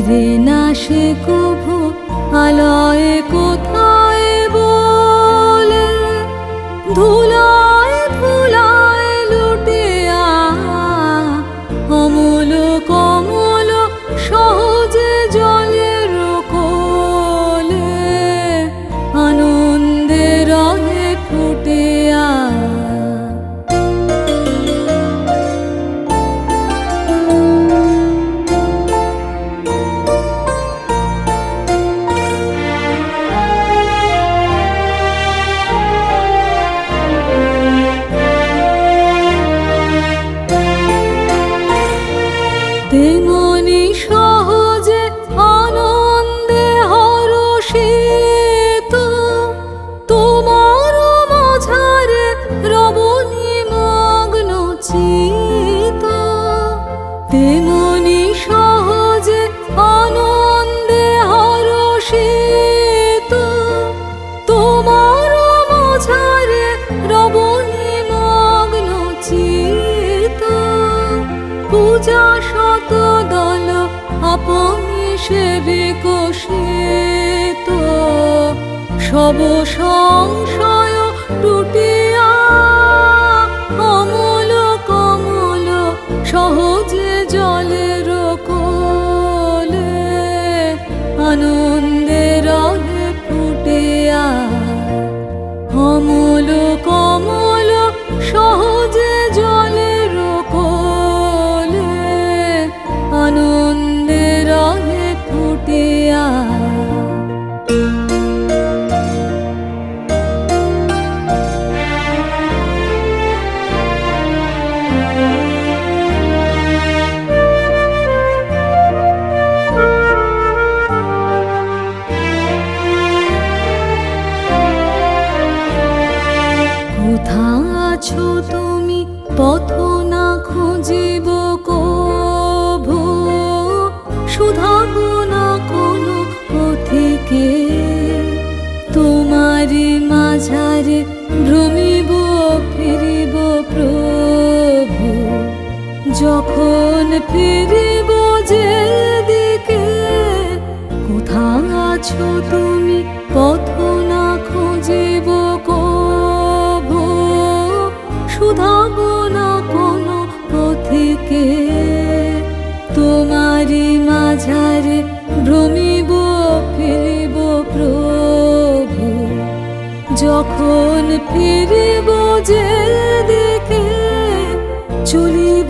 ফিরে না সে কভু আলয়ে কোথায় বলে, ধুলায় ধুলায় লুটিয়া অমল কমল সহজে জলের কোলে, আনন্দে রঙে ফুটিয়া। তেমনি সহজে আনন্দে হরষিত তোমার মাঝারে রবনি মগ্ন চিত, তেমনি সহজে আনন্দে হরষিত তোমার মাঝারে রবনি মগ্ন চিত। পূজা শত দল আপনি সে বিকশিত, সব সংশয় টুটিয়া অমল কমল সহজে জলের কোলে, আনন্দে রঙে ফুটিয়া। অমল কমল সহজে জলের কোলে, আনন্দে রঙে ফুটিয়া। কোথা আছো তুমি পথ না খুঁজিব কভু, শুধাব না কোনো পথিকে, তোমারি মাঝারে ভ্রমিব ফিরিব প্রভু। যখন ফিরিব যেদিকে, কোথা আছো তুমি পথ না খুঁজিব কভু, শুধাব না কোনো পথিকে, তোমারি মাঝারে ভ্রমিব ফিরিব প্রভু। যখন ফিরিব যেদিকে, চলিব